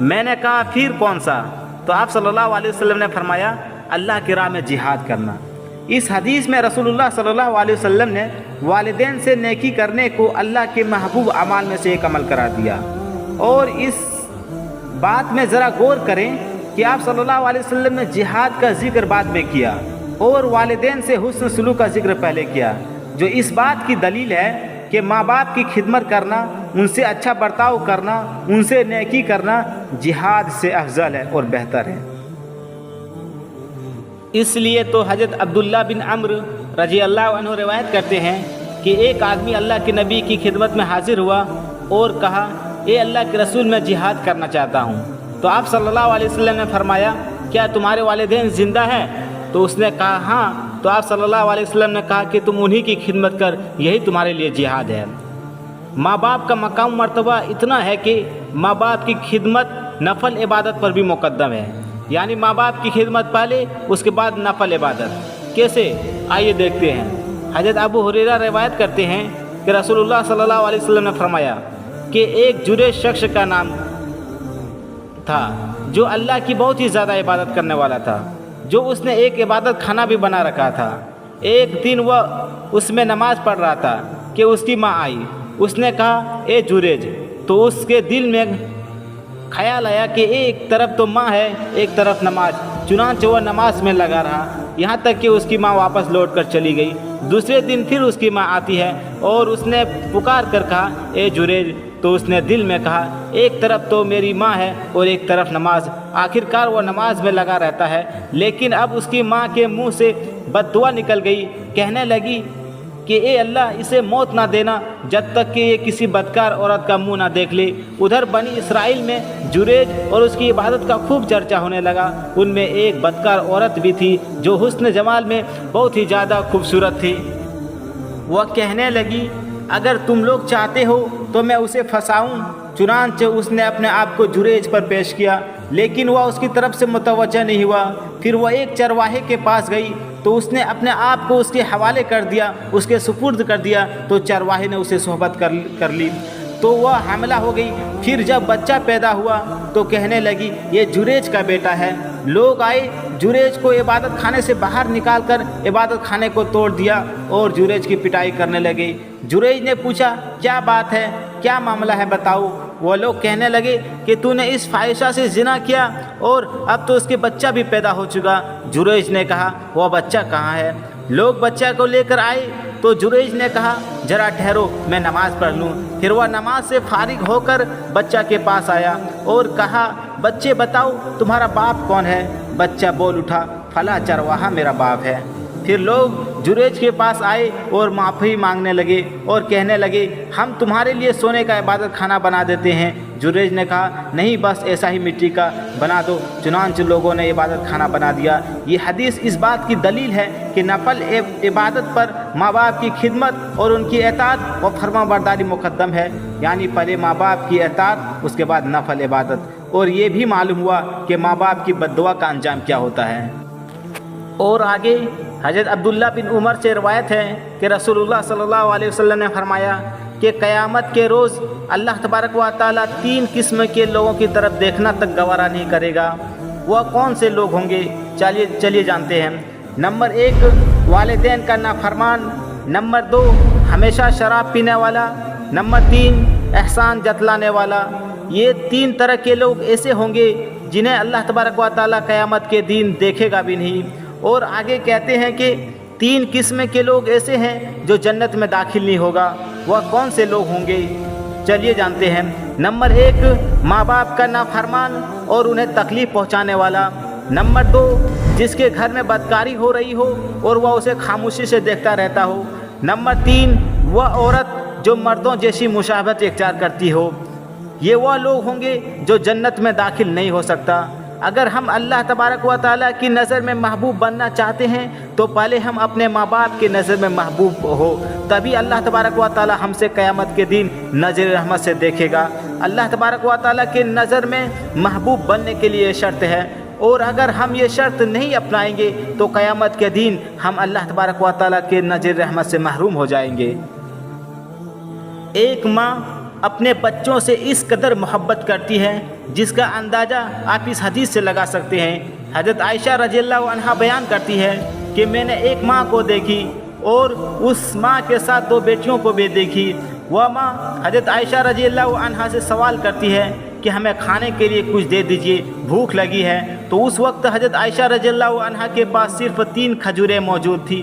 میں نے کہا پھر کون سا؟ تو آپ صلی اللہ علیہ وسلم نے فرمایا اللہ کی راہ میں جہاد کرنا۔ اس حدیث میں رسول اللہ صلی اللہ علیہ وسلم نے والدین سے نیکی کرنے کو اللہ کے محبوب اعمال میں سے ایک عمل قرار دیا۔ اور اس بات میں ذرا غور کریں کہ آپ صلی اللہ علیہ وسلم نے جہاد کا ذکر بعد میں کیا اور والدین سے حسن سلوک کا ذکر پہلے کیا، جو اس بات کی دلیل ہے کہ ماں باپ کی خدمت کرنا، ان سے اچھا برتاؤ کرنا، ان سے نیکی کرنا جہاد سے افضل ہے اور بہتر ہے۔ اس لیے تو حضرت عبداللہ بن عمرو رضی اللہ عنہ روایت کرتے ہیں کہ ایک آدمی اللہ کے نبی کی خدمت میں حاضر ہوا اور کہا اے اللہ کے رسول میں جہاد کرنا چاہتا ہوں۔ تو آپ صلی اللہ علیہ وسلم نے فرمایا کیا تمہارے والدین زندہ ہیں؟ تو اس نے کہا ہاں۔ تو آپ صلی اللہ علیہ وسلم نے کہا کہ تم انہی کی خدمت کر، یہی تمہارے لیے جہاد ہے۔ ماں باپ کا مقام مرتبہ اتنا ہے کہ ماں باپ کی خدمت نفل عبادت پر بھی مقدم ہے، یعنی ماں باپ کی خدمت پہلے، اس کے بعد نفل عبادت۔ کیسے؟ آئیے دیکھتے ہیں۔ حضرت ابو ہریرہ روایت کرتے ہیں کہ رسول اللہ صلی اللہ علیہ وسلم نے فرمایا کہ ایک جریج شخص کا نام تھا جو اللہ کی بہت ہی زیادہ عبادت کرنے والا تھا، جو اس نے ایک عبادت خانہ بھی بنا رکھا تھا۔ ایک دن وہ اس میں نماز پڑھ رہا تھا کہ اس کی ماں آئی۔ اس نے کہا اے جریج، تو اس کے دل میں خیال آیا کہ ایک طرف تو ماں ہے، ایک طرف نماز، چنانچہ وہ نماز میں لگا رہا یہاں تک کہ اس کی ماں واپس لوٹ کر چلی گئی۔ دوسرے دن پھر اس کی ماں آتی ہے اور اس نے پکار کر کہا اے جریج، تو اس نے دل میں کہا ایک طرف تو میری ماں ہے اور ایک طرف نماز۔ آخر کار وہ نماز میں لگا رہتا ہے، لیکن اب اس کی ماں کے منہ سے بد دعا نکل گئی، کہنے لگی کہ اے اللہ اسے موت نہ دینا جب تک کہ یہ کسی بدکار عورت کا منہ نہ دیکھ لے۔ ادھر بنی اسرائیل میں جریج اور اس کی عبادت کا خوب چرچا ہونے لگا۔ ان میں ایک بدکار عورت بھی تھی جو حسن جمال میں بہت ہی زیادہ خوبصورت تھی۔ وہ کہنے لگی اگر تم لوگ چاہتے ہو تو میں اسے پھنساؤں۔ چنانچہ اس نے اپنے آپ کو جریج پر پیش کیا، لیکن وہ اس کی طرف سے متوجہ نہیں ہوا۔ پھر وہ ایک چرواہے کے پاس گئی تو اس نے اپنے آپ کو اس کے حوالے کر دیا، اس کے سپرد کر دیا، تو چرواہے نے اسے صحبت کر لی تو وہ حاملہ ہو گئی۔ پھر جب بچہ پیدا ہوا تو کہنے لگی یہ جریج کا بیٹا ہے۔ لوگ آئے، جریج کو عبادت خانے سے باہر نکال کر عبادت خانے کو توڑ دیا اور جریج کی پٹائی کرنے لگے۔ جریج نے پوچھا کیا بات ہے، کیا معاملہ ہے بتاؤ۔ وہ لوگ کہنے لگے کہ تو نے اس فاحشہ سے زنا کیا اور اب تو اس کے بچہ بھی پیدا ہو چکا۔ جریج نے کہا وہ بچہ کہاں ہے؟ لوگ بچہ کو لے کر آئے تو جریج نے کہا ذرا ٹھہرو میں نماز پڑھ لوں۔ پھر وہ نماز سے فارغ ہو کر بچہ کے پاس آیا اور کہا بچے بتاؤ تمہارا باپ کون ہے؟ بچہ بول اٹھا فلاں چرواہا میرا باپ ہے۔ پھر لوگ جریج کے پاس آئے اور معافی مانگنے لگے اور کہنے لگے ہم تمہارے لیے سونے کا عبادت خانہ بنا دیتے ہیں۔ جریج نے کہا نہیں بس ایسا ہی مٹی کا بنا دو۔ چنانچہ لوگوں نے عبادت خانہ بنا دیا۔ یہ حدیث اس بات کی دلیل ہے کہ نفل عبادت پر ماں باپ کی خدمت اور ان کی اطاعت و فرما برداری مقدم ہے، یعنی پہلے ماں باپ کی اطاعت اس کے بعد نفل عبادت۔ اور یہ بھی معلوم ہوا کہ ماں باپ کی بد دعا کا انجام کیا ہوتا ہے۔ اور آگے حضرت عبداللہ بن عمر سے روایت ہے کہ رسول اللہ صلی اللہ علیہ وسلم نے فرمایا کہ قیامت کے روز اللہ تبارک و تعالیٰ 3 قسم کے لوگوں کی طرف دیکھنا تک گوارا نہیں کرے گا۔ وہ کون سے لوگ ہوں گے؟ چلیے جانتے ہیں۔ نمبر 1 والدین کا نافرمان، نمبر 2 ہمیشہ شراب پینے والا، نمبر 3 احسان جتلانے والا۔ یہ 3 طرح کے لوگ ایسے ہوں گے جنہیں اللہ تبارک و تعالیٰ قیامت کے دن دیکھے گا بھی نہیں۔ اور آگے کہتے ہیں کہ 3 قسم کے لوگ ایسے ہیں جو جنت میں داخل نہیں ہوگا۔ وہ کون سے لوگ ہوں گے؟ چلیے جانتے ہیں۔ نمبر 1 ماں باپ کا نافرمان اور انہیں تکلیف پہنچانے والا۔ نمبر 2 جس کے گھر میں بدکاری ہو رہی ہو اور وہ اسے خاموشی سے دیکھتا رہتا ہو۔ نمبر 3 وہ عورت جو مردوں جیسی مشابہت اختیار کرتی ہو۔ یہ وہ لوگ ہوں گے جو جنت میں داخل نہیں ہو سکتا۔ اگر ہم اللہ تبارک و تعالیٰ کی نظر میں محبوب بننا چاہتے ہیں تو پہلے ہم اپنے ماں باپ کی نظر میں محبوب ہو، تبھی اللہ تبارک و تعالیٰ ہم سے قیامت کے دن نظر رحمت سے دیکھے گا۔ اللہ تبارک و تعالیٰ کی نظر میں محبوب بننے کے لیے شرط ہے، اور اگر ہم یہ شرط نہیں اپنائیں گے تو قیامت کے دن ہم اللہ تبارک و تعالیٰ کے نظر رحمت سے محروم ہو جائیں گے۔ ایک ماں اپنے بچوں سے اس قدر محبت کرتی ہے جس کا اندازہ آپ اس حدیث سے لگا سکتے ہیں۔ حضرت عائشہ رضی اللہ عنہا بیان کرتی ہے کہ میں نے ایک ماں کو دیکھی اور اس ماں کے ساتھ 2 بیٹیوں کو بھی دیکھی۔ وہ ماں حضرت عائشہ رضی اللہ عنہا سے سوال کرتی ہے کہ ہمیں کھانے کے لیے کچھ دے دیجئے، بھوک لگی ہے۔ تو اس وقت حضرت عائشہ رضی اللہ عنہا کے پاس صرف 3 کھجوریں موجود تھی،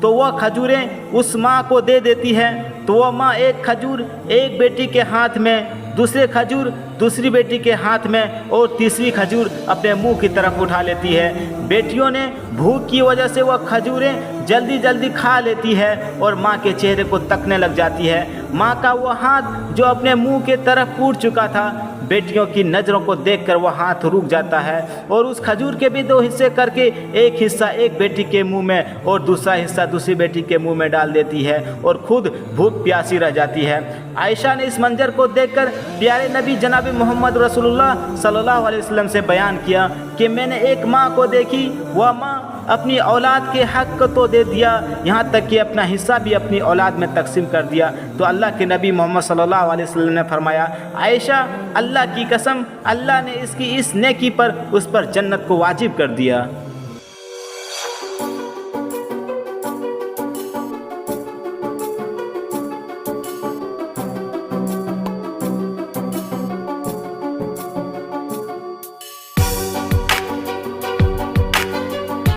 تو وہ کھجوریں اس ماں کو دے دیتی ہے۔ تو وہ ماں ایک کھجور ایک بیٹی کے ہاتھ میں، دوسرے کھجور دوسری بیٹی کے ہاتھ میں اور تیسری کھجور اپنے منہ کی طرف اٹھا لیتی ہے۔ بیٹیوں نے بھوک کی وجہ سے وہ کھجوریں جلدی جلدی کھا لیتی ہے اور ماں کے چہرے کو تکنے لگ جاتی ہے۔ ماں کا وہ ہاتھ جو اپنے منہ کے طرف اٹھ چکا تھا، بیٹیوں کی نظروں کو دیکھ کر وہ ہاتھ رک جاتا ہے اور اس کھجور کے بھی 2 حصے کر کے ایک حصہ ایک بیٹی کے منہ میں اور دوسرا حصہ دوسری بیٹی کے منہ میں ڈال دیتی ہے اور خود بھوک پیاسی رہ جاتی ہے۔ عائشہ نے اس منظر کو دیکھ کر پیارے نبی جناب محمد رسول اللہ صلی اللہ علیہ وسلم سے بیان کیا کہ میں نے ایک ماں کو دیکھی، وہ ماں اپنی اولاد کے حق کو تو دے دیا، یہاں تک کہ اپنا حصہ بھی اپنی اولاد میں تقسیم کر دیا۔ تو اللہ کے نبی محمد صلی اللہ علیہ وسلم نے فرمایا، عائشہ اللہ کی قسم، اللہ نے اس کی اس نیکی پر اس پر جنت کو واجب کر دیا۔